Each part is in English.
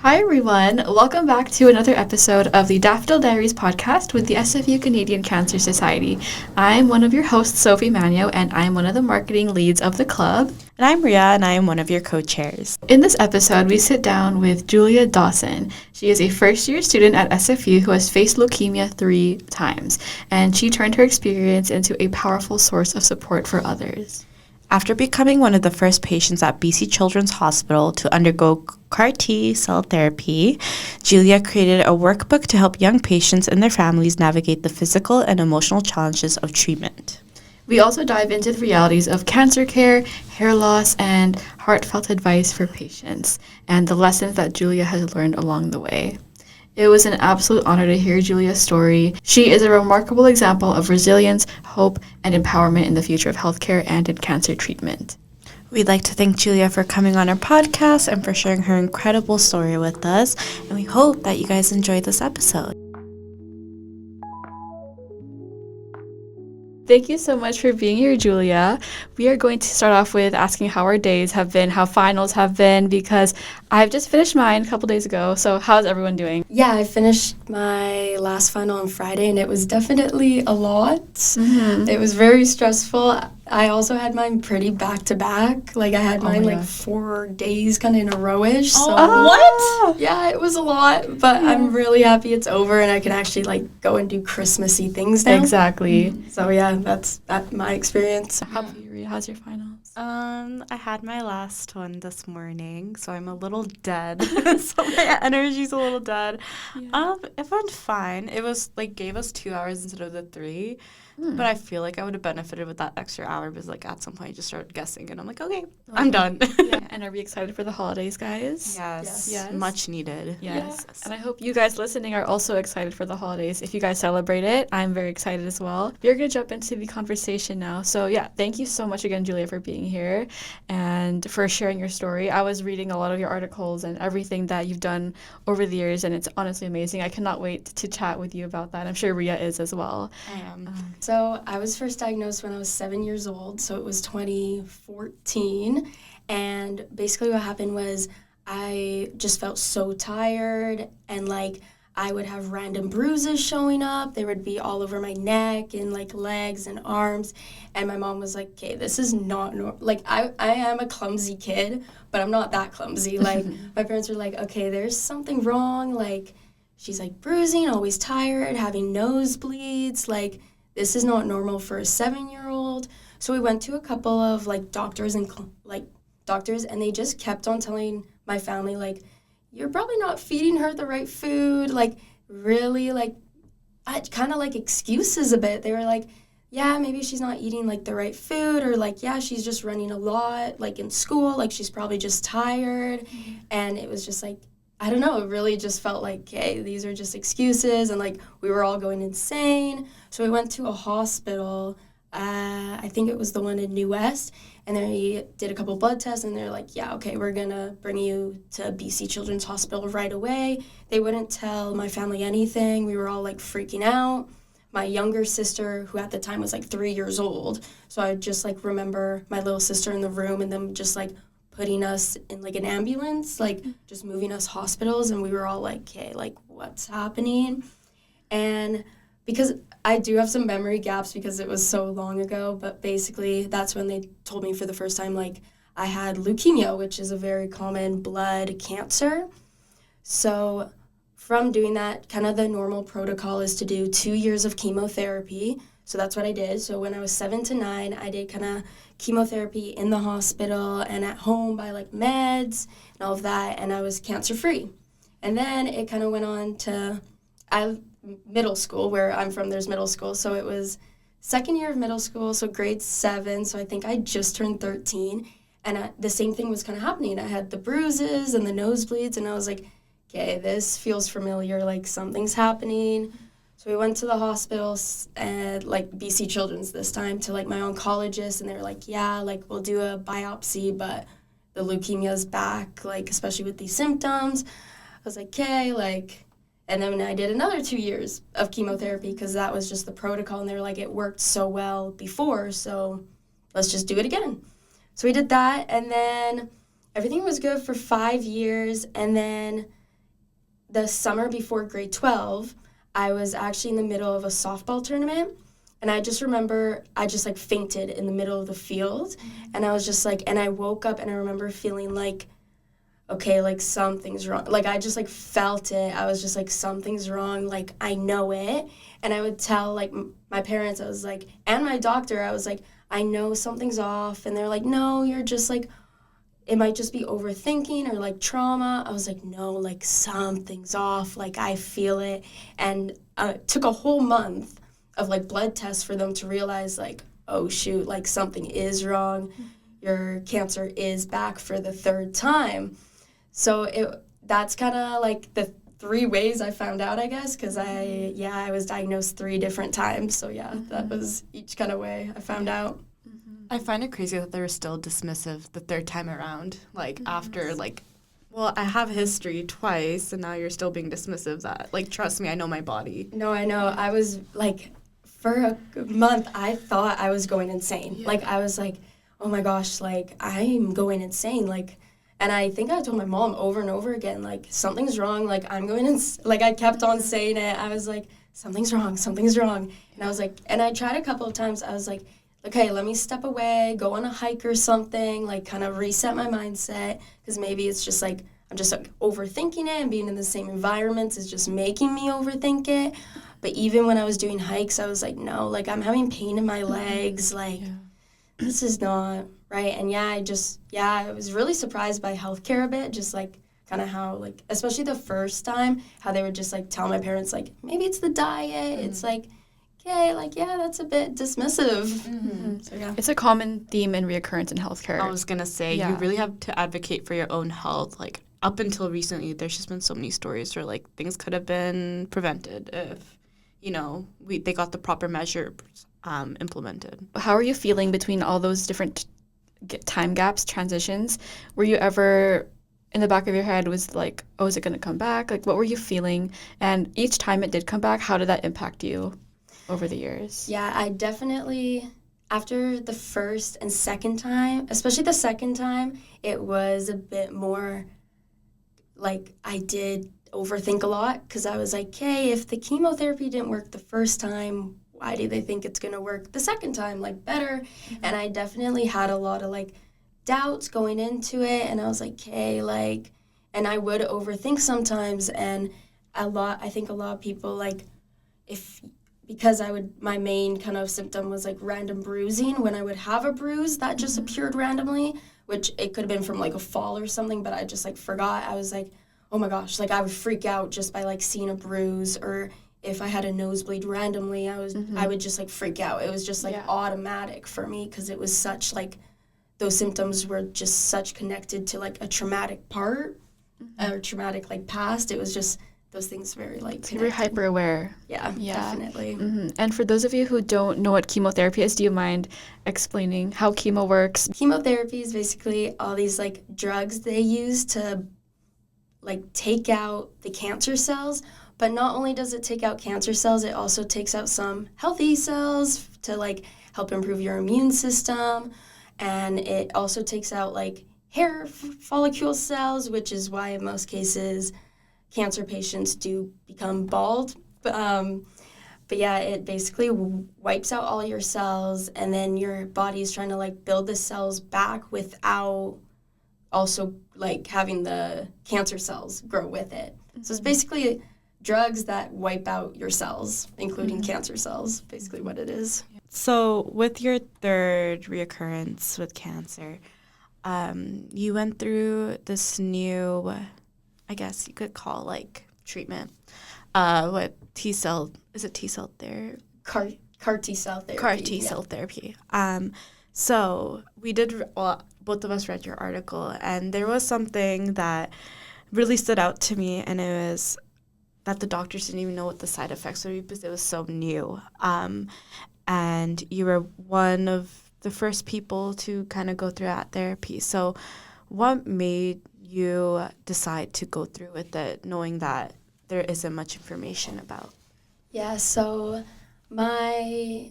Hi everyone, welcome back to another episode of the Daffodil Diaries podcast with the SFU Canadian Cancer Society. I'm one of your hosts, Sophie Manio, and I'm one of the marketing leads of the club. And I'm Rhea, and I am one of your co-chairs. In this episode, we sit down with Julia Dawson. She is a first-year student at SFU who has faced leukemia 3 times, and she turned her experience into a powerful source of support for others. After becoming one of the first patients at BC Children's Hospital to undergo CAR T cell therapy, Julia created a workbook to help young patients and their families navigate the physical and emotional challenges of treatment. We also dive into the realities of cancer care, hair loss, and heartfelt advice for patients, and the lessons that Julia has learned along the way. It was an absolute honor to hear Julia's story. She is a remarkable example of resilience, hope, and empowerment in the future of healthcare and in cancer treatment. We'd like to thank Julia for coming on our podcast and for sharing her incredible story with us, and we hope that you guys enjoyed this episode. Thank you so much for being here, Julia. We are going to start off with asking how our days have been, how finals have been, because I've just finished mine a couple days ago. So how's everyone doing? Yeah, I finished my last final on Friday, and it was definitely a lot. Mm-hmm. It was very stressful. I also had mine pretty back-to-back. Like, I had mine 4 days kind of in a rowish. So what? Yeah, it was a lot, but I'm really happy it's over, and I can actually, go and do Christmassy things now. Exactly. Mm-hmm. So, yeah, that's my experience. How about you, Rhea? How's your finals? I had my last one this morning, so I'm a little dead. So my energy's a little dead. Yeah. It went fine. It was, gave us 2 hours instead of the 3. But I feel like I would have benefited with that extra hour because, at some point I just started guessing, and I'm like, okay, I'm done. Yeah. And are we excited for the holidays, guys? Yes. Much needed. Yes. And I hope you guys listening are also excited for the holidays. If you guys celebrate it, I'm very excited as well. We're going to jump into the conversation now. So, thank you so much again, Julia, for being here and for sharing your story. I was reading a lot of your articles and everything that you've done over the years, and it's honestly amazing. I cannot wait to chat with you about that. I'm sure Rhea is as well. I am. So I was first diagnosed when I was 7 years old, so it was 2014, and basically what happened was I just felt so tired, and I would have random bruises showing up. They would be all over my neck and legs and arms, and my mom was like, okay, this is not normal. I am a clumsy kid, but I'm not that clumsy. My parents were like, okay, there's something wrong. She's bruising, always tired, having nosebleeds, this is not normal for a 7-year-old. So we went to a couple of doctors and they just kept on telling my family you're probably not feeding her the right food. Really I kind of excuses a bit. They were like, yeah, maybe she's not eating the right food, or yeah, she's just running a lot in school. She's probably just tired. Mm-hmm. And it was just I don't know, it really just felt hey, these are just excuses, and we were all going insane. So we went to a hospital, I think it was the one in New West, and they did a couple blood tests, and they're like, yeah, okay, we're gonna bring you to BC Children's Hospital right away. They wouldn't tell my family anything. We were all freaking out. My younger sister, who at the time was 3 years old, so I just remember my little sister in the room and them just putting us in an ambulance, just moving us hospitals, and we were all hey, what's happening? And because I do have some memory gaps because it was so long ago, but basically that's when they told me for the first time I had leukemia, which is a very common blood cancer. So from doing that, kind of the normal protocol is to do 2 years of chemotherapy. So that's what I did. So when I was 7 to 9, I did kind of chemotherapy in the hospital and at home by meds and all of that, and I was cancer-free. And then it kind of went on to middle school. Where I'm from, there's middle school. So it was second year of middle school, so grade 7. So I think I just turned 13, and the same thing was kind of happening. I had the bruises and the nosebleeds, and I was like, okay, this feels familiar, something's happening. So we went to the hospital, and BC Children's this time, to my oncologist, and they were like, yeah, we'll do a biopsy, but the leukemia's back, especially with these symptoms. I was like, okay, and then I did another 2 years of chemotherapy because that was just the protocol, and they were like, it worked so well before, so let's just do it again. So we did that, and then everything was good for 5 years, and then the summer before grade 12, I was actually in the middle of a softball tournament. And I just remember I just like fainted in the middle of the field. And I was just like, and I woke up and I remember feeling like, okay, like something's wrong. Like I just like felt it. I was just like, something's wrong. Like I know it. And I would tell like my parents, I was like, and my doctor, I was like, I know something's off. And they're like, no, you're just like, it might just be overthinking or like trauma. I was like, no, like something's off. Like I feel it. And it took a whole month of like blood tests for them to realize like, oh shoot, like something is wrong. Your cancer is back for the third time. So that's kind of like the 3 ways I found out, I guess, because I was diagnosed 3 different times. So yeah, that was each kind of way I found out. I find it crazy that they were still dismissive the 3rd time around, like after like, well, I have history twice and now you're still being dismissive. That like, trust me, I know my body. No, I know. I was like, for a month, I thought I was going insane. Yeah. Like I was like, oh my gosh, like I'm going insane. Like, and I think I told my mom over and over again, like something's wrong. Like I'm going insane. Like I kept on saying it. I was like, something's wrong. Something's wrong. And I was like, and I tried a couple of times. I was like, okay, let me step away, go on a hike or something, like kind of reset my mindset, because maybe it's just like I'm just like overthinking it, and being in the same environments is just making me overthink it. But even when I was doing hikes, I was like, no, like I'm having pain in my legs, like this is not right. And I was really surprised by healthcare a bit, just like kind of how like, especially the first time, how they would just like tell my parents like, maybe it's the diet, it's like, okay, like, yeah, that's a bit dismissive. So, yeah. It's a common theme and reoccurrence in healthcare. I was going to say, you really have to advocate for your own health. Like, up until recently, there's just been so many stories where, like, things could have been prevented if, you know, they got the proper measures implemented. How are you feeling between all those different time gaps, transitions? Were you ever, in the back of your head, was like, oh, is it going to come back? Like, what were you feeling? And each time it did come back, how did that impact you over the years? Yeah, I definitely, after the first and second time, especially the second time, it was a bit more like I did overthink a lot, because I was like, hey, if the chemotherapy didn't work the first time, why do they think it's going to work the second time, like better? And I definitely had a lot of like doubts going into it, and I was like, okay, like, and I would overthink sometimes, and I think a lot of people like, because my main kind of symptom was like random bruising. When I would have a bruise that just appeared randomly, which it could have been from like a fall or something, but I just like forgot. I was like, oh my gosh, like I would freak out just by like seeing a bruise, or if I had a nosebleed randomly, I would just like freak out. It was just like automatic for me, because it was such like, those symptoms were just such connected to like a traumatic part or traumatic like past. It was just those things very like connected. You're hyper aware. Yeah, definitely. And for those of you who don't know what chemotherapy is, do you mind explaining how chemo works? Chemotherapy is basically all these like drugs they use to like take out the cancer cells, but not only does it take out cancer cells, it also takes out some healthy cells to like help improve your immune system, and it also takes out like hair follicle cells, which is why in most cases cancer patients do become bald. But yeah, it basically wipes out all your cells, and then your body is trying to like build the cells back without also like having the cancer cells grow with it. So it's basically drugs that wipe out your cells, including cancer cells, basically what it is. So with your 3rd reoccurrence with cancer, you went through this new, I guess you could call like treatment, with T-cell, is it T-cell therapy? CAR T-cell therapy. CAR T-cell therapy. So we did, both of us read your article, and there was something that really stood out to me, and it was that the doctors didn't even know what the side effects would be because it was so new. And you were one of the first people to kind of go through that therapy. So what made you decide to go through with it, knowing that there isn't much information about? So my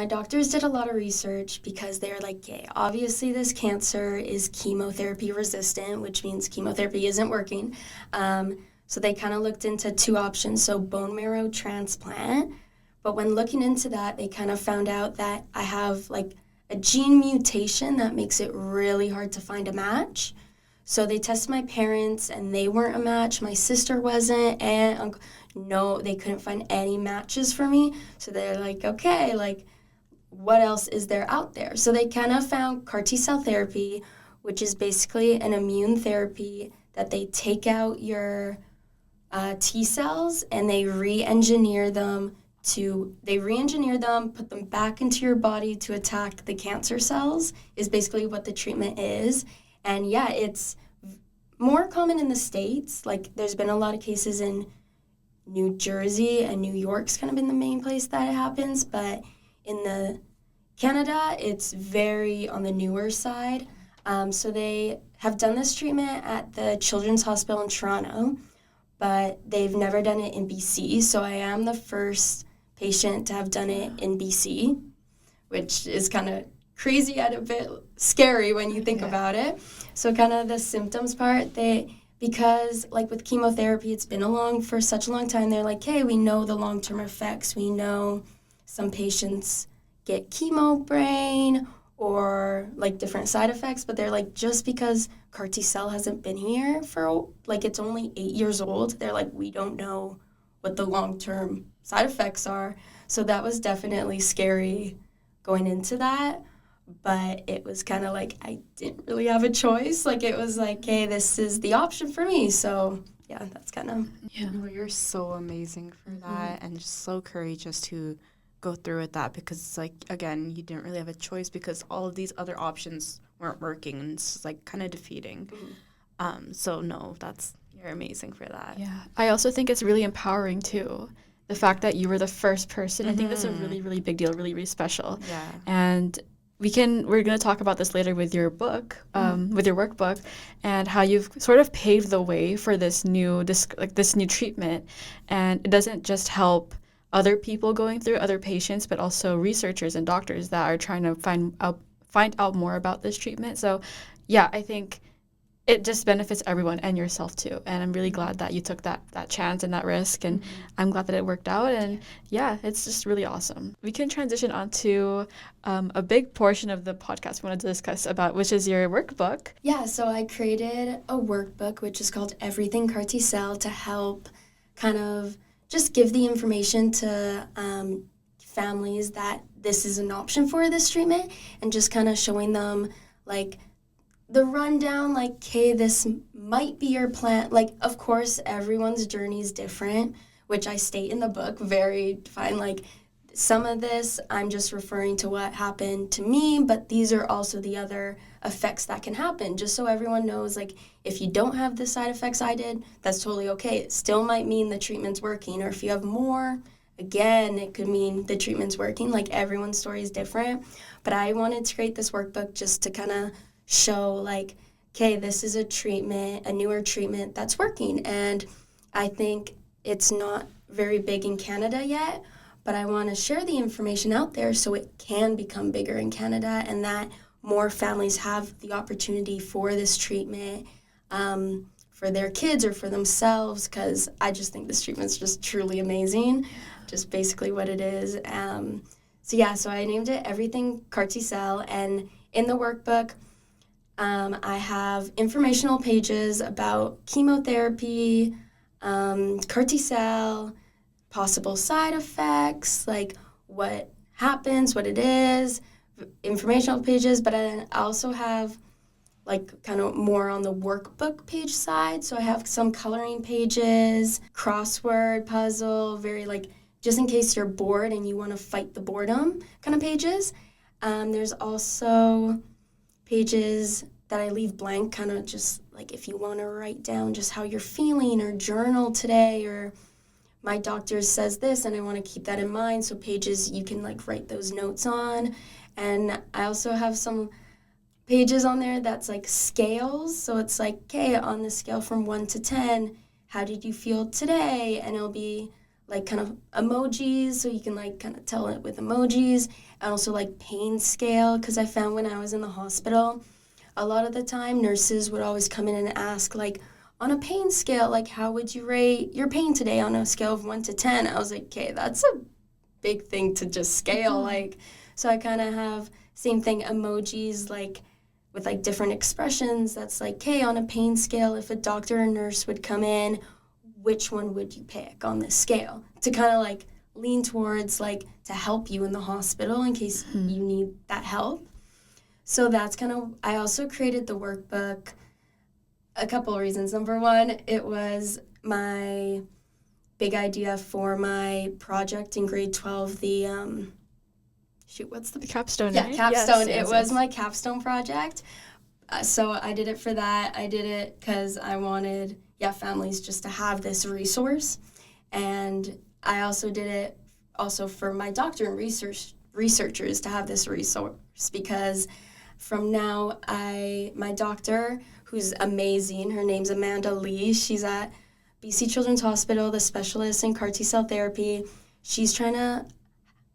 doctors did a lot of research, because they were like, okay, obviously this cancer is chemotherapy resistant, which means chemotherapy isn't working. So they kind of looked into two options, so bone marrow transplant. But when looking into that, they kind of found out that I have like a gene mutation that makes it really hard to find a match. So they tested my parents and they weren't a match. My sister wasn't, and uncle, no, they couldn't find any matches for me. So they're like, okay, like what else is there out there? So they kind of found CAR T-cell therapy, which is basically an immune therapy that they take out your T cells and they re-engineer them, put them back into your body to attack the cancer cells, is basically what the treatment is. And yeah, it's more common in the States. Like there's been a lot of cases in New Jersey, and New York's kind of been the main place that it happens, but in the Canada, it's very on the newer side. So they have done this treatment at the Children's Hospital in Toronto, but they've never done it in BC. So I am the first patient to have done it in BC, which is kind of crazy and a bit scary when you think about it. So kind of the symptoms part, because like with chemotherapy, it's been for such a long time, they're like, hey, we know the long-term effects. We know some patients get chemo brain or like different side effects, but they're like, just because CAR T-cell hasn't been here for like, it's only 8 years old, they're like, we don't know what the long-term side effects are. So that was definitely scary going into that, but it was kind of like, I didn't really have a choice. Like it was like, hey, this is the option for me. So yeah, that's kind of. Yeah. Well, you're so amazing for that, and just so courageous to go through with that, because it's like, again, you didn't really have a choice because all of these other options weren't working, and it's just like kind of defeating. So no, you're amazing for that. Yeah. I also think it's really empowering too. The fact that you were the first person, I think that's a really, really big deal, really, really special. Yeah. And we're going to talk about this later with your book, with your workbook, and how you've sort of paved the way for this new treatment. And it doesn't just help other people going through, other patients, but also researchers and doctors that are trying to find out more about this treatment. So yeah, I think it just benefits everyone and yourself too. And I'm really glad that you took that chance and that risk, and I'm glad that it worked out. And yeah, it's just really awesome. We can transition on to a big portion of the podcast we wanted to discuss about, which is your workbook. Yeah, so I created a workbook, which is called Everything CAR T-cell, to help kind of just give the information to families that this is an option for this treatment, and just kind of showing them like the rundown, like, hey, this might be your plan. Like, of course, everyone's journey is different, which I state in the book, very defined. Like, some of this, I'm just referring to what happened to me, but these are also the other effects that can happen, just so everyone knows, like, if you don't have the side effects I did, that's totally okay. It still might mean the treatment's working, or if you have more, again, it could mean the treatment's working. Like, everyone's story is different, but I wanted to create this workbook just to kind of show, like, okay, this is a newer treatment that's working. And I think it's not very big in Canada yet, but I want to share the information out there so it can become bigger in Canada, and that more families have the opportunity for this treatment for their kids or for themselves, because I just think this treatment's just truly amazing, just basically what it is. So I named it Everything CAR T-cell, and in the workbook, I have informational pages about chemotherapy, CAR T-cell, possible side effects, like what happens, what it is, informational pages, but I also have like kind of more on the workbook page side. So I have some coloring pages, crossword, puzzle, very like just in case you're bored and you want to fight the boredom kind of pages. There's also pages that I leave blank, kind of just like if you want to write down just how you're feeling, or journal today, or my doctor says this and I want to keep that in mind. So pages you can like write those notes on. And I also have some pages on there that's like scales. So it's like, okay, on the scale from 1 to 10, how did you feel today? And it'll be like kind of emojis, so you can like kind of tell it with emojis. And also like pain scale, because I found when I was in the hospital, a lot of the time nurses would always come in and ask like, on a pain scale, like, how would you rate your pain today on a scale of 1 to 10? I was like, okay, that's a big thing to just scale. Like, so I kind of have same thing, emojis, like, with, like, different expressions. That's like, okay, on a pain scale, if a doctor or nurse would come in, which one would you pick on this scale? To kind of, like, lean towards, like, to help you in the hospital in case you need that help. So that's kind of, I also created the workbook. A couple of reasons. Number one, it was my big idea for my project in grade 12, the, what's the... capstone, Yeah, right? capstone. Yes, It was my capstone project. So I did it for that. I did it because I wanted, families just to have this resource. And I also did it also for my doctor and researchers to have this resource, because from now, my doctor, who's amazing, her name's Amanda Lee, she's at BC Children's Hospital, the specialist in CAR T-cell therapy. She's trying to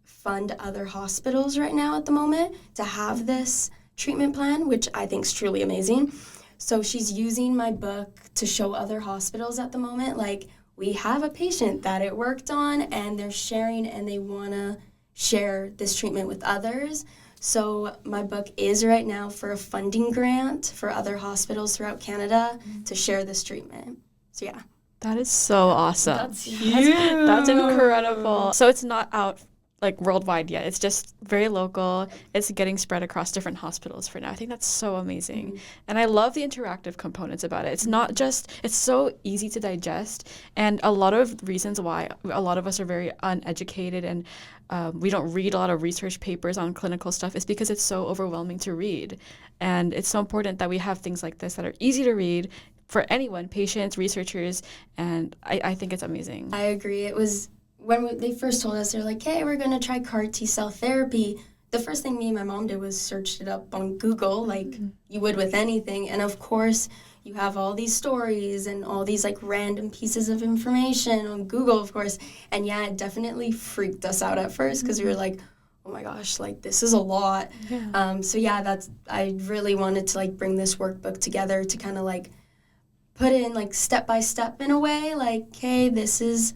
fund other hospitals right now at the moment to have this treatment plan, which I think is truly amazing. So she's using my book to show other hospitals at the moment, like, we have a patient that it worked on, and they're sharing, and they want to share this treatment with others. So my book is right now for a funding grant for other hospitals throughout Canada to share this treatment. So yeah. That is so awesome. That's huge. That's incredible. So it's not out like worldwide yet. It's just very local. It's getting spread across different hospitals for now. I think that's so amazing. And I love the interactive components about it. It's not just, it's so easy to digest. And a lot of reasons why a lot of us are very uneducated and we don't read a lot of research papers on clinical stuff is because it's so overwhelming to read. And it's so important that we have things like this that are easy to read for anyone, patients, researchers, and I think it's amazing. I agree. It was when they first told us, they're like, hey, we're going to try CAR T-cell therapy. The first thing me and my mom did was searched it up on Google, like you would with anything. And of course, you have all these stories and all these like random pieces of information on Google, of course. And yeah, it definitely freaked us out at first because we were like, oh my gosh, like this is a lot. Yeah. So yeah, I really wanted to like bring this workbook together to kind of like put it in like step by step in a way, like, hey, this is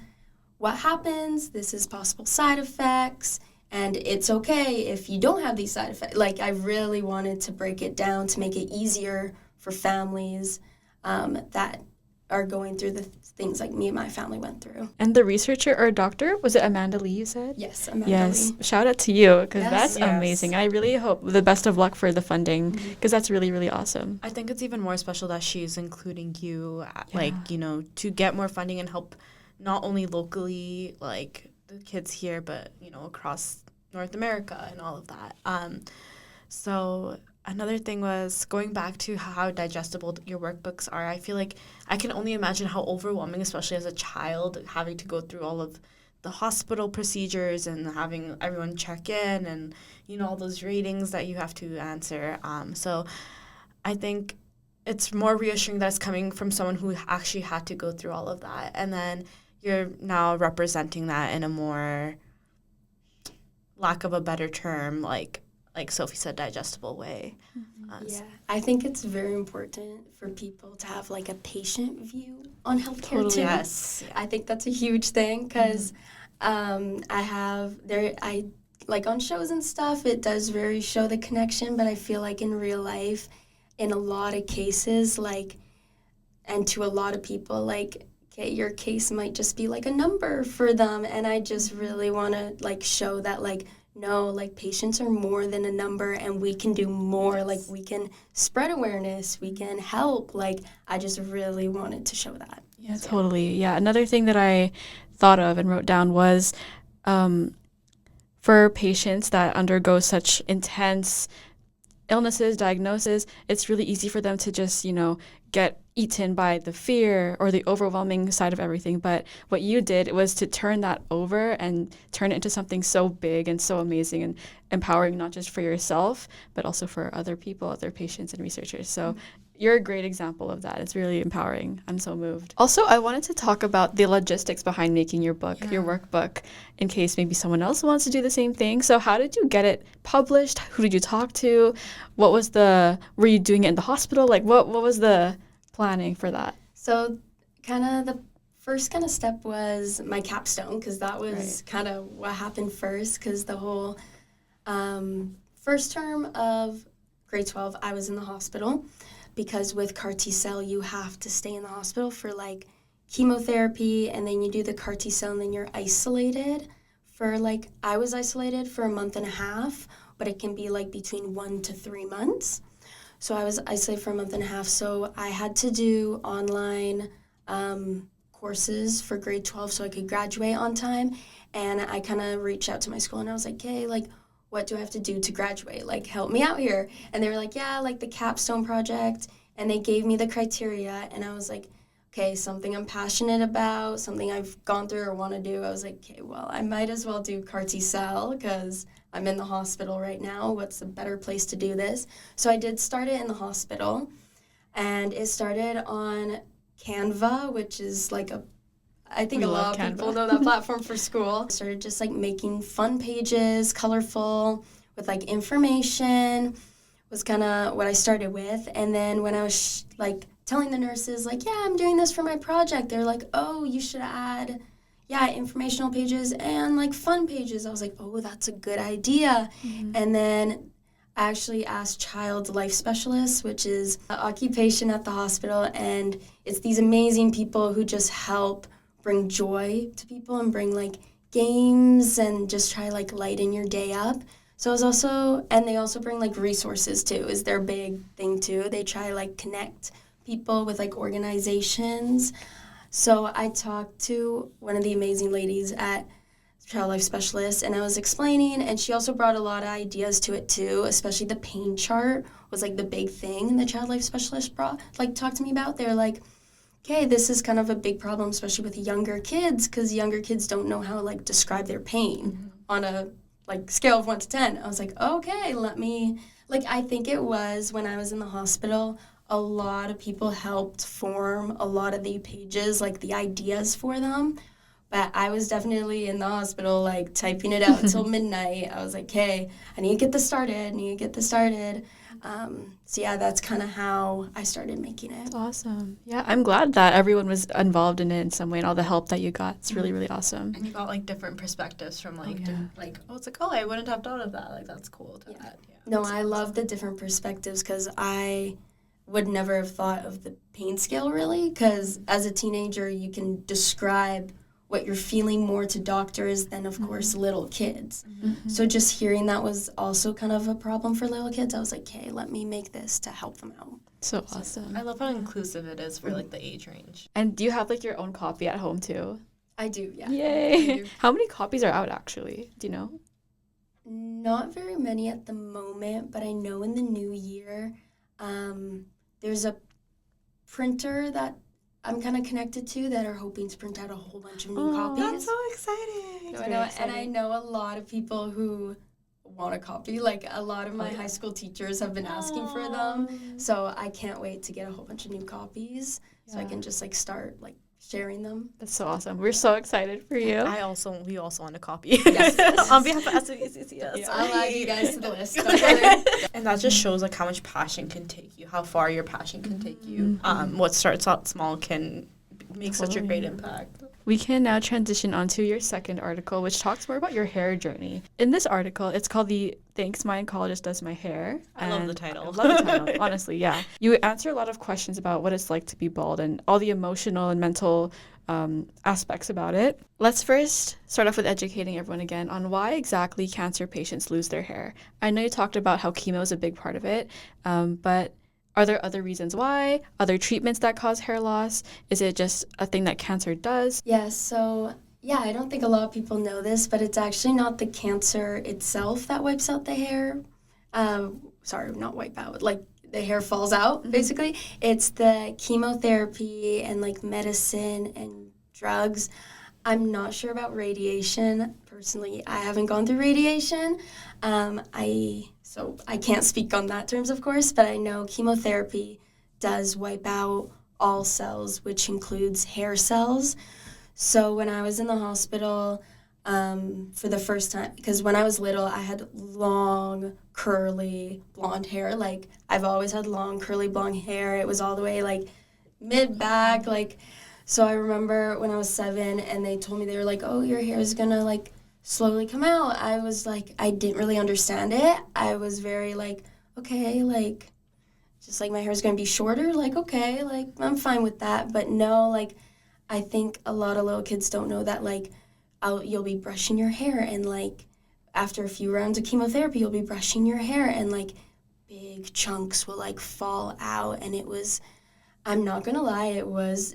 what happens, this is possible side effects, and it's okay if you don't have these side effects. Like, I really wanted to break it down to make it easier for families that are going through the things like me and my family went through. And the researcher or doctor, was it Amanda Lee you said? Yes, Amanda Yes. Lee. Shout out to you because Yes. that's amazing. And I really hope the best of luck for the funding because that's really, really awesome. I think it's even more special that she's including you, like, you know, to get more funding and help not only locally, like the kids here, but, you know, across North America and all of that. So another thing was going back to how digestible your workbooks are. I feel like I can only imagine how overwhelming, especially as a child, having to go through all of the hospital procedures and having everyone check in and, you know, all those ratings that you have to answer. So I think it's more reassuring that it's coming from someone who actually had to go through all of that. And then you're now representing that in a more, lack of a better term, like Sophie said, digestible way. Yeah, I think it's very important for people to have like a patient view on healthcare too. Yes. I think that's a huge thing because I like on shows and stuff, it does very show the connection, but I feel like in real life, in a lot of cases, like, and to a lot of people, like, okay, your case might just be like a number for them, and I just really want to like show that like, no, like patients are more than a number and we can do more. Like we can spread awareness, we can help. Like I just really wanted to show that. Yeah, totally. Yeah, another thing that I thought of and wrote down was for patients that undergo such intense illnesses, diagnoses, it's really easy for them to just, you know, get eaten by the fear or the overwhelming side of everything. But what you did was to turn that over and turn it into something so big and so amazing and empowering, not just for yourself, but also for other people, other patients and researchers. So you're a great example of that. It's really empowering. I'm so moved. Also, I wanted to talk about the logistics behind making your book, your workbook, in case maybe someone else wants to do the same thing. So how did you get it published? Who did you talk to? Were you doing it in the hospital? Like what was the planning for that? So kind of the first kind of step was my capstone, because that was kind of what happened first, because the whole first term of grade 12, I was in the hospital, because with CAR T-cell, you have to stay in the hospital for, like, chemotherapy, and then you do the CAR T-cell, and then you're isolated for, like, I was isolated for a month and a half, but it can be, like, between 1 to 3 months. So I was isolated for a month and a half, so I had to do online courses for grade 12 so I could graduate on time, and I kind of reached out to my school, and I was like, hey, like, what do I have to do to graduate? Like, help me out here. And they were like, yeah, like the capstone project, and they gave me the criteria, and I was like, okay, something I'm passionate about, something I've gone through or want to do. I was like, okay, well, I might as well do CAR T-cell because I'm in the hospital right now. What's a better place to do this? So I did start it in the hospital, and it started on Canva, which is like I think a lot of people know that platform for school. I started just like making fun pages, colorful, with like information, was kind of what I started with. And then when I was like telling the nurses, like, yeah, I'm doing this for my project, they're like, oh, you should add, informational pages and like fun pages. I was like, oh, that's a good idea. Mm-hmm. And then I actually asked child life specialists, which is an occupation at the hospital, and it's these amazing people who just help bring joy to people and bring like games and just try like lighten your day up. So it was also, and they also bring like resources too, is their big thing too. They try like connect people with like organizations. So I talked to one of the amazing ladies at Child Life Specialist, and I was explaining, and she also brought a lot of ideas to it too, especially the pain chart was like the big thing the Child Life Specialist talked to me about. They're like, okay, this is kind of a big problem, especially with younger kids, because younger kids don't know how to like describe their pain on a like scale of 1 to 10. I was like, okay, let me, like, I think it was when I was in the hospital, a lot of people helped form a lot of the pages, like the ideas for them. But I was definitely in the hospital, like, typing it out until midnight. I was like, hey, I need to get this started. So, yeah, that's kind of how I started making it. That's awesome. Yeah, I'm glad that everyone was involved in it in some way and all the help that you got. It's really, really awesome. And you got, like, different perspectives from, like, it's like, oh, I wouldn't have thought of that. Like, that's cool. No, I love the different perspectives because I would never have thought of the pain scale, really, because as a teenager, you can describe what you're feeling more to doctors than, of course, little kids. Mm-hmm. So just hearing that was also kind of a problem for little kids. I was like, okay, let me make this to help them out. So awesome. I love how inclusive it is for, like, the age range. And do you have, like, your own copy at home, too? I do, yeah. Yay! How many copies are out, actually? Do you know? Not very many at the moment, but I know in the new year, there's a printer that I'm kind of connected to that are hoping to print out a whole bunch of new copies. That's so exciting. So I know a lot of people who want a copy. Like, a lot of my high school teachers have been asking for them. So I can't wait to get a whole bunch of new copies so I can just, like, start, like, sharing them. That's so awesome. We're so excited for you. We also want a copy. Yes. On behalf of SFU. I'll add you guys to the list. And that just shows, like, how much passion can take you, how far your passion can take you. What starts out small can make such a great impact. We can now transition onto your second article, which talks more about your hair journey. In this article, it's called the Thanks My Oncologist Does My Hair. I love the title. I love the title, honestly, yeah. You answer a lot of questions about what it's like to be bald and all the emotional and mental aspects about it. Let's first start off with educating everyone again on why exactly cancer patients lose their hair. I know you talked about how chemo is a big part of it, but are there other reasons why? Other treatments that cause hair loss? Is it just a thing that cancer does? Yeah, so, I don't think a lot of people know this, but it's actually not the cancer itself that wipes out the hair. Sorry, not wipe out. Like, the hair falls out, basically. It's the chemotherapy and, like, medicine and drugs. I'm not sure about radiation. Personally, I haven't gone through radiation. So I can't speak on that terms, of course, but I know chemotherapy does wipe out all cells, which includes hair cells. So when I was in the hospital for the first time, because when I was little, I had long, curly, blonde hair. Like, I've always had long, curly, blonde hair. It was all the way, like, mid-back, like, so I remember when I was 7 and they told me, they were like, oh, your hair is gonna, like, slowly come out. I was like, I didn't really understand it. I was very like, okay, like, just like my hair's gonna be shorter, like, okay, like, I'm fine with that. But no, like, I think a lot of little kids don't know that, like, you'll be brushing your hair and, like, after a few rounds of chemotherapy, you'll be brushing your hair and, like, big chunks will, like, fall out. And it was, I'm not gonna lie,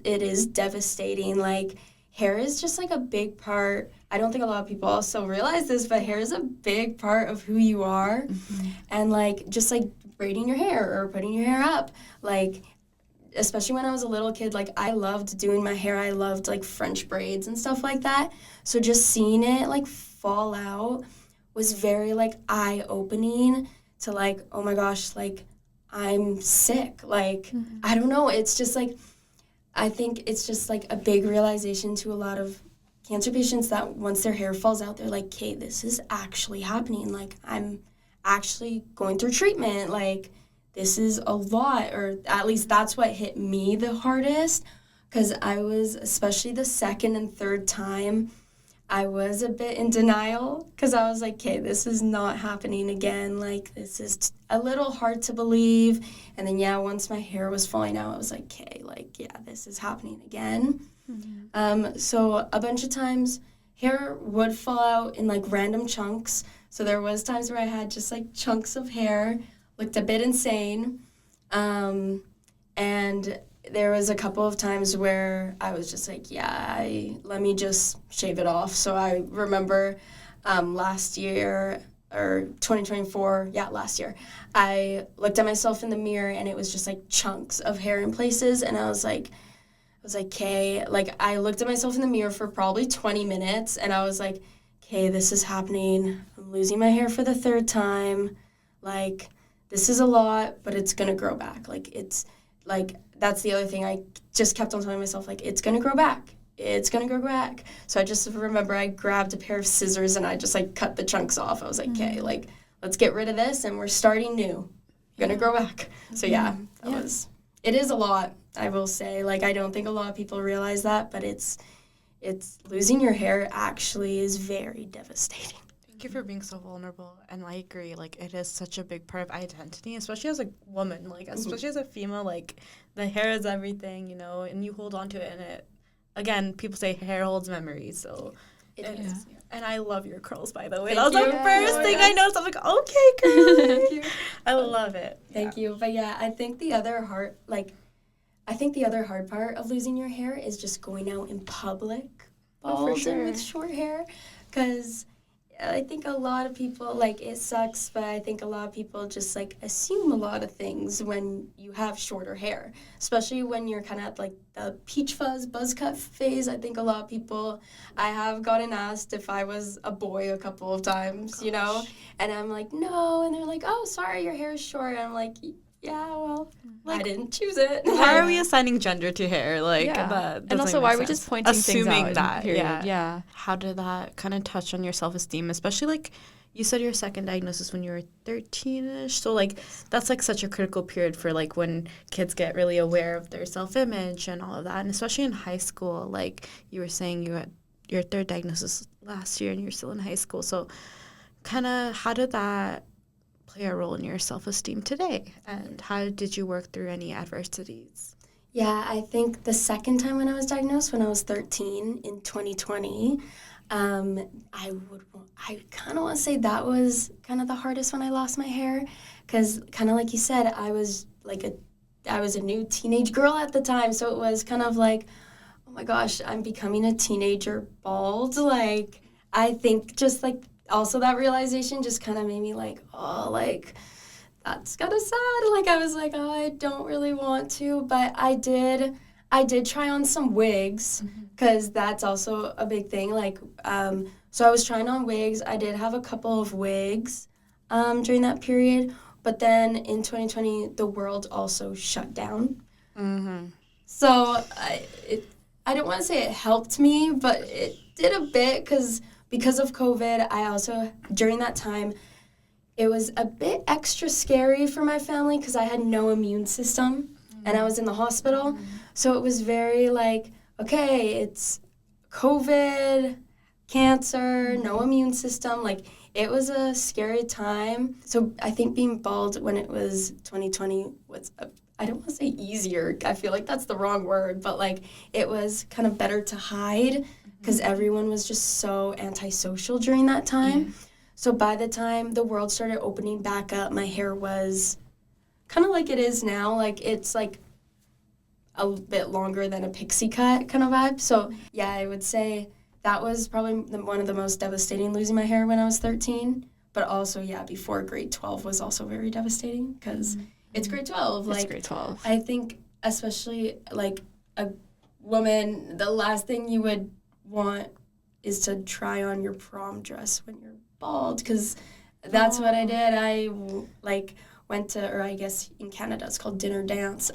it is devastating. Like, hair is just, like, a big part. I don't think a lot of people also realize this, but hair is a big part of who you are. Mm-hmm. And, like, just, like, braiding your hair or putting your hair up, like, especially when I was a little kid, like, I loved doing my hair. I loved, like, French braids and stuff like that. So just seeing it, like, fall out was very, like, eye-opening to, like, oh my gosh, like, I'm sick. Like, mm-hmm. I don't know. It's just, like, I think it's just, like, a big realization to a lot of cancer patients that once their hair falls out, they're like, okay, this is actually happening. Like, I'm actually going through treatment. Like, this is a lot, or at least that's what hit me the hardest, because I was, especially the second and third time, I was a bit in denial, because I was like, okay, this is not happening again. Like, this is a little hard to believe. And then, yeah, once my hair was falling out, I was like, okay, like, yeah, this is happening again. Mm-hmm. So a bunch of times, hair would fall out in, like, random chunks. So there was times where I had just, like, chunks of hair, looked a bit insane. And there was a couple of times where I was just like, yeah, let me just shave it off. So I remember last year, or 2024, last year, I looked at myself in the mirror and it was just like chunks of hair in places. And I was like, okay, like I looked at myself in the mirror for probably 20 minutes and I was like, okay, this is happening. I'm losing my hair for the third time. Like, this is a lot, but it's going to grow back. Like, it's, like, that's the other thing. I just kept on telling myself, like, it's going to grow back. It's going to grow back. So I just remember I grabbed a pair of scissors and I just, like, cut the chunks off. I was like, okay, like, let's get rid of this and we're starting new. Going to grow back. So, it is a lot, I will say. Like, I don't think a lot of people realize that, but it's losing your hair actually is very devastating. Thank you for being so vulnerable, and I agree, like, it is such a big part of identity, especially as a woman, like, especially as a female, like, the hair is everything, you know, and you hold on to it, and it, again, people say hair holds memories, so it is. Yeah. And I love your curls, by the way. That was the first thing I noticed. I'm like, okay, girl. Thank you. I love it. Thank you. But, yeah, I think the other hard part of losing your hair is just going out in public, bald and with short hair, because I think a lot of people, like, it sucks, but I think a lot of people just, like, assume a lot of things when you have shorter hair, especially when you're kind of at, like, the peach fuzz, buzz cut phase. I think a lot of people, I have gotten asked if I was a boy a couple of times, you know, and I'm like, no, and they're like, oh, sorry, your hair is short, and I'm like, yeah, well, like, I didn't choose it. Why are we assigning gender to hair? Like, that and also, why are we just pointing assuming things out? That, yeah. How did that kind of touch on your self-esteem, especially, like, you said your second diagnosis when you were 13-ish, so, like, that's, like, such a critical period for, like, when kids get really aware of their self-image and all of that, and especially in high school, like, you were saying you had your third diagnosis last year and you're still in high school, so kind of how did that play a role in your self-esteem today, and how did you work through any adversities? Yeah, I think the second time when I was diagnosed, when I was 13 in 2020, I kind of want to say that was kind of the hardest when I lost my hair, because kind of like you said, I was a new teenage girl at the time, so it was kind of like, oh my gosh, I'm becoming a teenager bald. Like, I think just like also that realization just kind of made me like, oh, like, that's kind of sad. Like, I was like, oh, I don't really want to, but I did try on some wigs, because that's also a big thing. Like, so I was trying on wigs. I did have a couple of wigs during that period, but then in 2020, the world also shut down. Mm-hmm. So I don't want to say it helped me, but it did a bit, because of COVID, I also, during that time, it was a bit extra scary for my family because I had no immune system. and I was in the hospital. So it was very like, okay, it's COVID, cancer, no immune system. Like, it was a scary time. So I think being bald when it was 2020 was, I don't want to say easier. I feel like that's the wrong word, but like it was kind of better to hide because everyone was just so antisocial during that time. Yeah. So by the time the world started opening back up, my hair was kind of like it is now. Like, it's like a bit longer than a pixie cut kind of vibe. So yeah, I would say that was probably one of the most devastating, losing my hair when I was 13. But also, yeah, before grade 12 was also very devastating because it's grade 12. It's grade 12. I think especially, like, a woman, the last thing you would want is to try on your prom dress when you're bald, because that's what I did. I, like, went to, or I guess in Canada it's called dinner dance.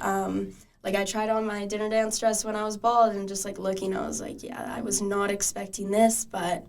Like, I tried on my dinner dance dress when I was bald, and just, like, looking, I was like, yeah, I was not expecting this, but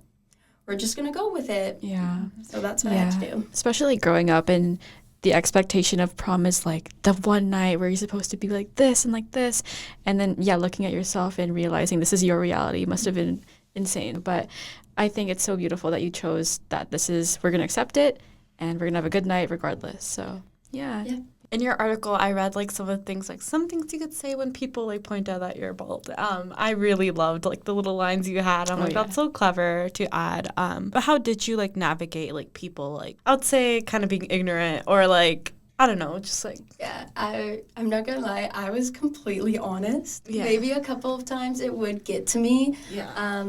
we're just going to go with it. Yeah. So that's what I had to do. Especially growing up, and the expectation of prom is, like, the one night where you're supposed to be like this and like this. And then, yeah, looking at yourself and realizing this is your reality must have been insane. But I think it's so beautiful that you chose that we're going to accept it, and we're going to have a good night regardless. So, yeah. In your article, I read, like, some of the things, like, some things you could say when people, like, point out that you're bald. I really loved, like, the little lines you had. I'm that's so clever to add. But how did you, like, navigate, like, people, like, I would say kind of being ignorant or, like, I don't know, just, like... Yeah, I'm not gonna lie, I was completely honest. Yeah. Maybe a couple of times it would get to me. Yeah.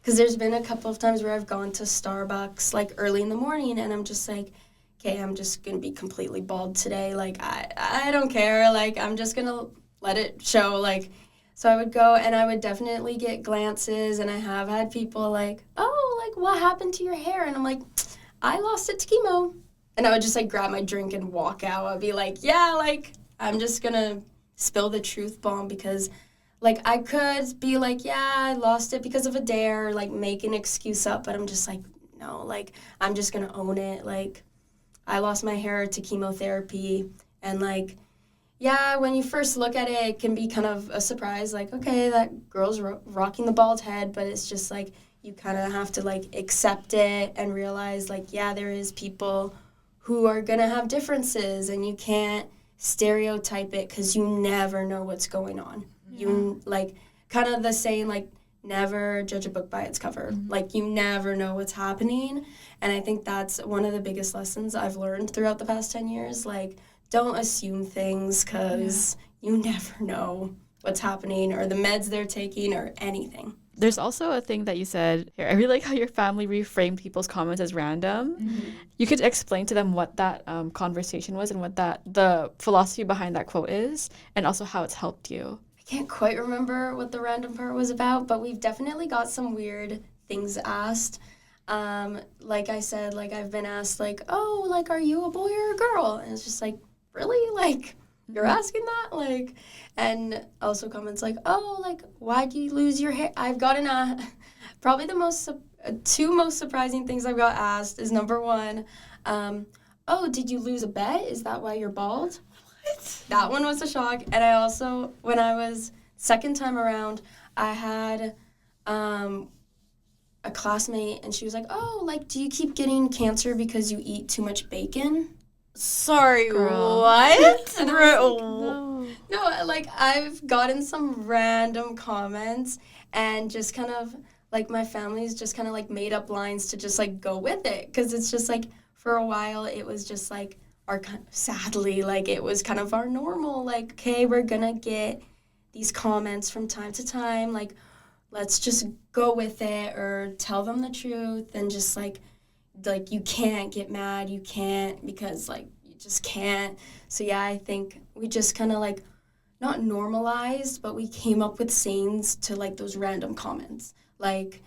Because there's been a couple of times where I've gone to Starbucks, like, early in the morning, and I'm just like, okay, I'm just going to be completely bald today. Like, I don't care. Like, I'm just going to let it show. Like, so I would go, and I would definitely get glances, and I have had people like, oh, like, what happened to your hair? And I'm like, I lost it to chemo. And I would just, like, grab my drink and walk out. I'd be like, yeah, like, I'm just going to spill the truth bomb because, like, I could be like, yeah, I lost it because of a dare, like, make an excuse up. But I'm just like, no, like, I'm just going to own it. Like, I lost my hair to chemotherapy, and, like, yeah, when you first look at it, it can be kind of a surprise, like, okay, that girl's rocking the bald head, but it's just, like, you kind of have to, like, accept it and realize, like, yeah, there is people who are going to have differences, and you can't stereotype it because you never know what's going on. Yeah. You, like, kind of the saying, like, never judge a book by its cover. Mm-hmm. Like, you never know what's happening. And I think that's one of the biggest lessons I've learned throughout the past 10 years. Like, don't assume things because you never know what's happening or the meds they're taking or anything. There's also a thing that you said here. I really like how your family reframed people's comments as random. Mm-hmm. You could explain to them what that conversation was and what the philosophy behind that quote is, and also how it's helped you. I can't quite remember what the random part was about, but we've definitely got some weird things asked. Like I said, like, I've been asked, like, oh, like, are you a boy or a girl? And it's just like, really? Like, you're asking that? Like, and also comments like, oh, like, why'd you lose your hair? I've gotten probably the two most surprising things I've got asked is, number one, oh, did you lose a bet? Is that why you're bald? What? That one was a shock. And I also, when I was second time around, I had a classmate, and she was like, oh, like, do you keep getting cancer because you eat too much bacon? Sorry, girl. What? And I was like, no, like, I've gotten some random comments, and just kind of, like, my family's just kind of, like, made up lines to just, like, go with it, because it's just, like, for a while, it was just, like, sadly, like, it was kind of our normal, like, okay, we're gonna get these comments from time to time, like, let's just go with it or tell them the truth, and just, like, you can't get mad, you can't, because, like, you just can't. So, yeah, I think we just kind of, like, not normalized, but we came up with sayings to, like, those random comments. Like,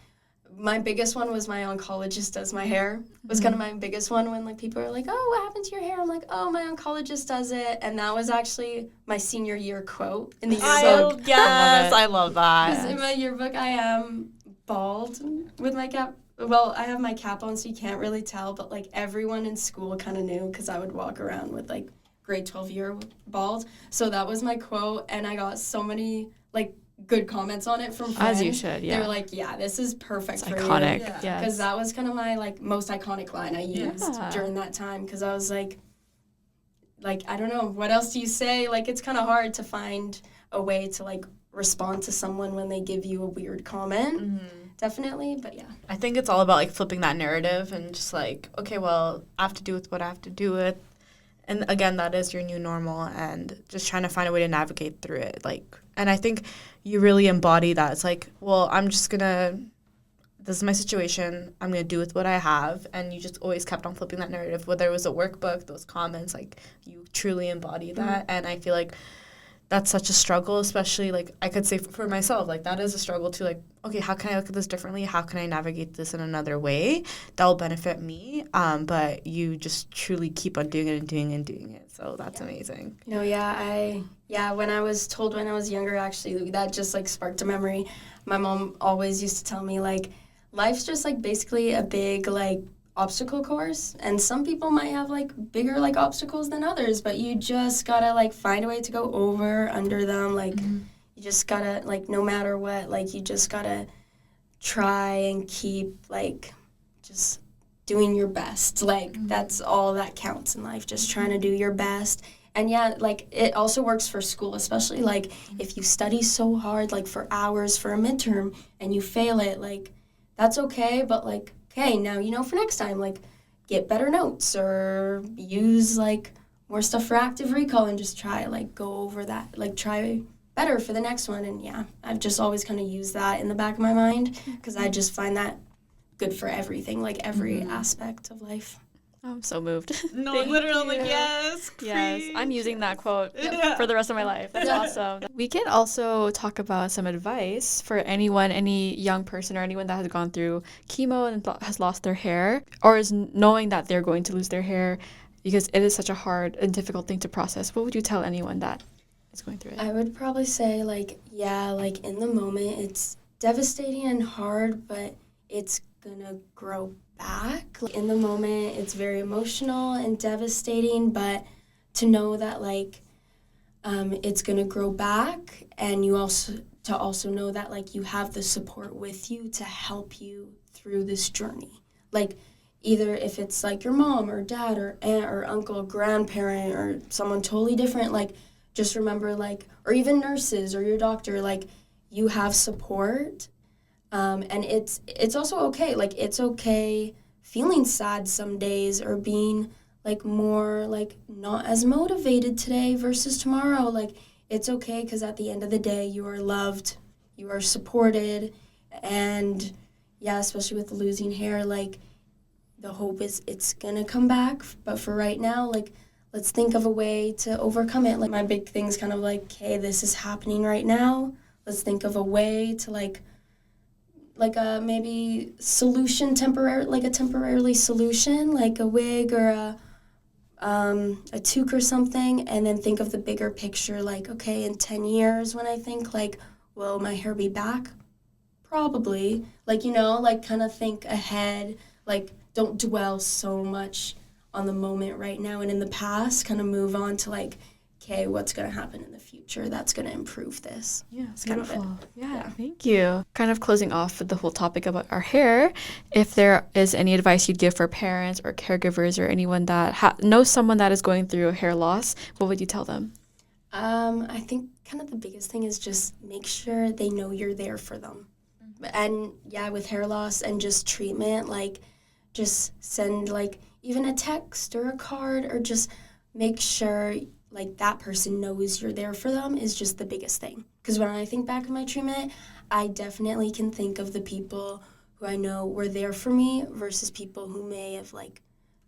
my biggest one was my oncologist does my hair. Was kind of my biggest one when, like, people are like, oh, what happened to your hair? I'm like, oh, my oncologist does it. And that was actually my senior year quote in the yearbook. Yes, I love that. Because in my yearbook, I am bald with my cap. Well, I have my cap on, so you can't really tell. But, like, everyone in school kind of knew because I would walk around with, like, grade 12 year bald. So that was my quote, and I got so many, like, good comments on it from friends. As you should, yeah. They were like, yeah, this is perfect It's for iconic, you. yeah. Because that was kind of my, like, most iconic line I used Yeah. during that time, because I was like, I don't know, what else do you say? Like, it's kind of hard to find a way to, like, respond to someone when they give you a weird comment. Definitely, but yeah. I think it's all about, like, flipping that narrative and just, like, okay, well, I have to do with what I have to do with. And, again, that is your new normal, and just trying to find a way to navigate through it. Like, and I think you really embody that. It's like, well, I'm just going to, this is my situation. I'm going to do with what I have. And you just always kept on flipping that narrative, whether it was a workbook, those comments, like, you truly embody that. And I feel like that's such a struggle, especially, like, I could say for myself, like, that is a struggle to, like, okay, how can I look at this differently? How can I navigate this in another way that will benefit me? But you just truly keep on doing it and doing it and doing it. So that's amazing. No, when I was told when I was younger, actually, that just, like, sparked a memory. My mom always used to tell me, like, life's just, like, basically a big, like, obstacle course, and some people might have, like, bigger, like, obstacles than others, but you just gotta, like, find a way to go over, under them, like, you just gotta, like, no matter what, like, you just gotta try and keep, like, just doing your best, like, that's all that counts in life, just trying to do your best. And yeah, like, it also works for school, especially, like, if you study so hard, like, for hours for a midterm, and you fail it, like, that's okay, but, like, okay, now you know for next time, like, get better notes or use, like, more stuff for active recall and just try, like, go over that, like, try better for the next one. And yeah, I've just always kind of used that in the back of my mind because I just find that good for everything, like, every aspect of life. I'm so moved. No, Thank literally, you. like, yes. Yes, I'm using that quote Yeah. for the rest of my life. That's awesome. We can also talk about some advice for anyone, any young person or anyone that has gone through chemo and has lost their hair or is knowing that they're going to lose their hair because it is such a hard and difficult thing to process. What would you tell anyone that is going through it? I would probably say, like, yeah, like, in the moment, it's devastating and hard, but it's gonna grow back. Like, in the moment, it's very emotional and devastating, but to know that, like, it's gonna grow back, and you also know that, like, you have the support with you to help you through this journey. Like, either if it's, like, your mom or dad or aunt or uncle, grandparent, or someone totally different, like, just remember, like, or even nurses or your doctor, like, you have support. And it's also okay. Like, it's okay feeling sad some days or being, like, more, like, not as motivated today versus tomorrow. Like, it's okay because at the end of the day, you are loved, you are supported, and, yeah, especially with losing hair, like, the hope is it's going to come back. But for right now, like, let's think of a way to overcome it. Like, my big thing is kind of like, hey, this is happening right now. Let's think of a way to, like a maybe solution, a temporarily solution, like a wig or a toque or something, and then think of the bigger picture, like, okay, in 10 years when I think, like, will my hair be back? Probably. Like, you know, like, kind of think ahead, like, don't dwell so much on the moment right now and in the past, kind of move on to, like, okay, what's going to happen in the future that's going to improve this? Yeah, It's kind of it. Yeah, thank you. Kind of closing off with the whole topic about our hair, if there is any advice you'd give for parents or caregivers or anyone that knows someone that is going through a hair loss, what would you tell them? I think kind of the biggest thing is just make sure they know you're there for them. And, yeah, with hair loss and just treatment, like, just send, like, even a text or a card or just make sure, like, that person knows you're there for them is just the biggest thing. Because when I think back on my treatment, I definitely can think of the people who I know were there for me versus people who may have, like,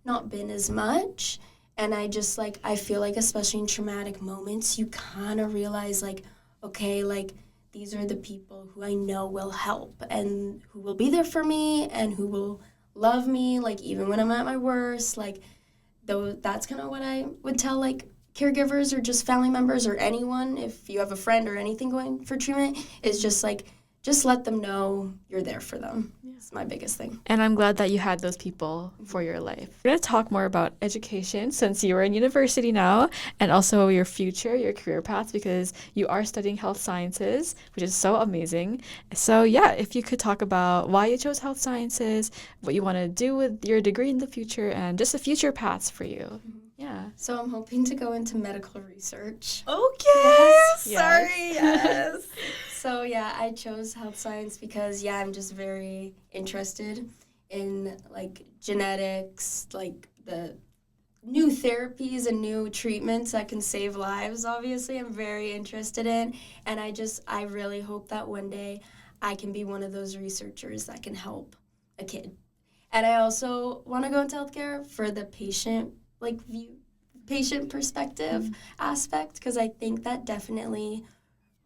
not been as much. And I just, like, I feel like especially in traumatic moments, you kind of realize, like, okay, like, these are the people who I know will help and who will be there for me and who will love me, like, even when I'm at my worst. Like, that's kind of what I would tell, like, caregivers or just family members or anyone, if you have a friend or anything going for treatment, is just, like, just let them know you're there for them. Yeah. It's my biggest thing. And I'm glad that you had those people for your life. We're going to talk more about education since you are in university now, and also your future, your career path, because you are studying health sciences, which is so amazing. So yeah, if you could talk about why you chose health sciences, what you want to do with your degree in the future, and just the future paths for you. Yeah. So I'm hoping to go into medical research. Okay. Yes. Sorry. Yes. So yeah, I chose health science because I'm just very interested in like genetics, like the new therapies and new treatments that can save lives. Obviously, I'm very interested in, and I really hope that one day I can be one of those researchers that can help a kid. And I also want to go into healthcare for the patient patient perspective aspect, because I think that definitely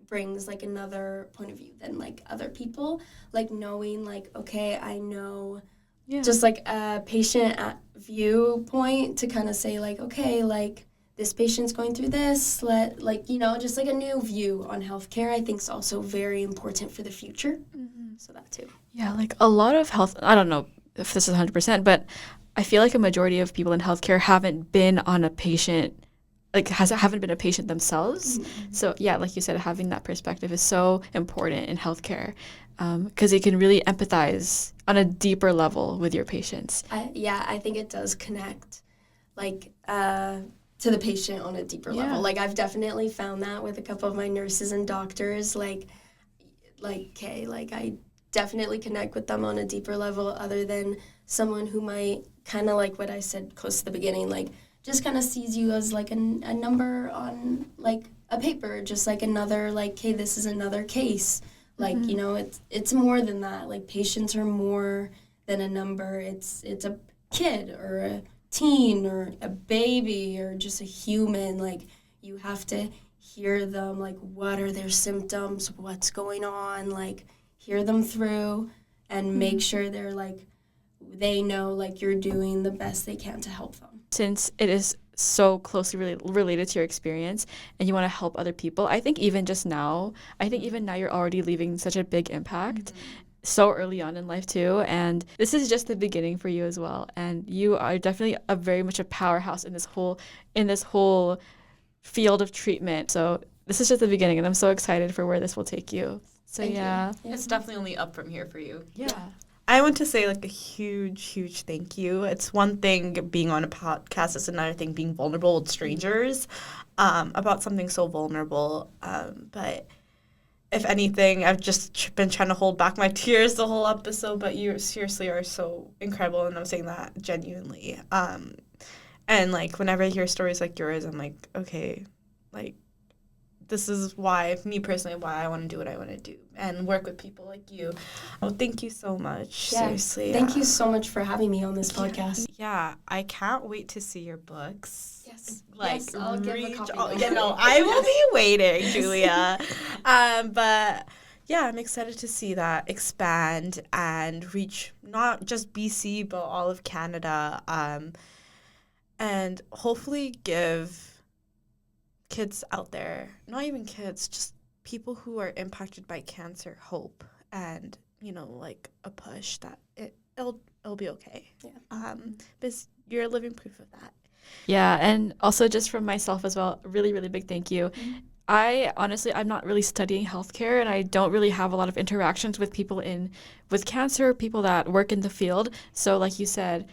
brings like another point of view than like other people, like knowing like, okay, I know just like a patient viewpoint to kind of say like, okay, like this patient's going through this, just like a new view on healthcare, I think is also very important for the future. So that too. Yeah, like a lot of health, I don't know if this is 100%, but I feel like a majority of people in healthcare haven't been on a patient, haven't been a patient themselves. So yeah, like you said, having that perspective is so important in healthcare, because it can really empathize on a deeper level with your patients. I think it does connect to the patient on a deeper level. Like I've definitely found that with a couple of my nurses and doctors, I definitely connect with them on a deeper level other than someone who might kind of like what I said close to the beginning, like just kind of sees you as like a number on like a paper, just like another like, hey, this is another case. Like, it's more than that. Like patients are more than a number. It's a kid or a teen or a baby or just a human. Like you have to hear them, like what are their symptoms, what's going on, like hear them through and make sure they're like, they know like you're doing the best they can to help them. Since it is so closely related to your experience and you want to help other people, I think even now you're already leaving such a big impact so early on in life too. And this is just the beginning for you as well. And you are definitely very much a powerhouse in this whole field of treatment. So this is just the beginning, and I'm so excited for where this will take you. So Thank you. It's definitely only up from here for you. Yeah. I want to say like a huge, huge thank you. It's one thing being on a podcast, it's another thing being vulnerable with strangers about something so vulnerable. But if anything, I've just been trying to hold back my tears the whole episode, but you seriously are so incredible, and I'm saying that genuinely. And like whenever I hear stories like yours, I'm like, okay, like this is why I want to do what I want to do and work with people like you. Oh, thank you so much. Seriously. Thank you so much for having me on this podcast. Yeah, I can't wait to see your books. Yes. Like, yes, I'll give a copy. I will be waiting, Julia. But yeah, I'm excited to see that expand and reach not just BC, but all of Canada. And hopefully give kids out there, not even kids, just people who are impacted by cancer, hope and, like a push that it'll be okay. Yeah. Because you're a living proof of that. Yeah, and also just from myself as well, really, really big thank you. I'm not really studying healthcare, and I don't really have a lot of interactions with people with cancer, people that work in the field. So like you said,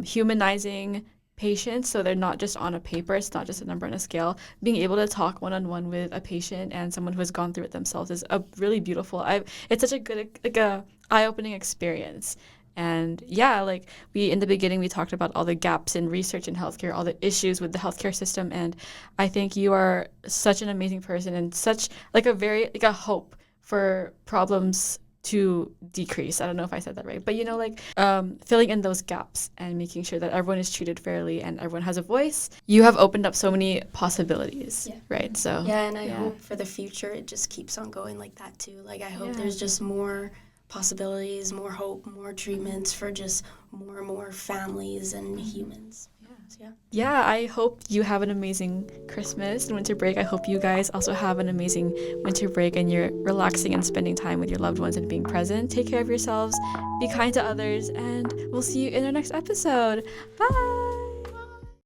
humanizing patients, so they're not just on a paper, it's not just a number on a scale. Being able to talk one-on-one with a patient and someone who has gone through it themselves is a really beautiful, it's such a good, like a eye-opening experience. And yeah, like in the beginning, we talked about all the gaps in research in healthcare, all the issues with the healthcare system. And I think you are such an amazing person and such like a hope for problems to decrease. I don't know if I said that right, but filling in those gaps and making sure that everyone is treated fairly and everyone has a voice. You have opened up so many possibilities, right? So and I hope for the future it just keeps on going like that too. Like I hope there's just more possibilities, more hope, more treatments for just more and more families and humans. Yeah, I hope you have an amazing Christmas and winter break. I hope you guys also have an amazing winter break and you're relaxing and spending time with your loved ones and being present. Take care of yourselves, be kind to others, and we'll see you in our next episode. Bye!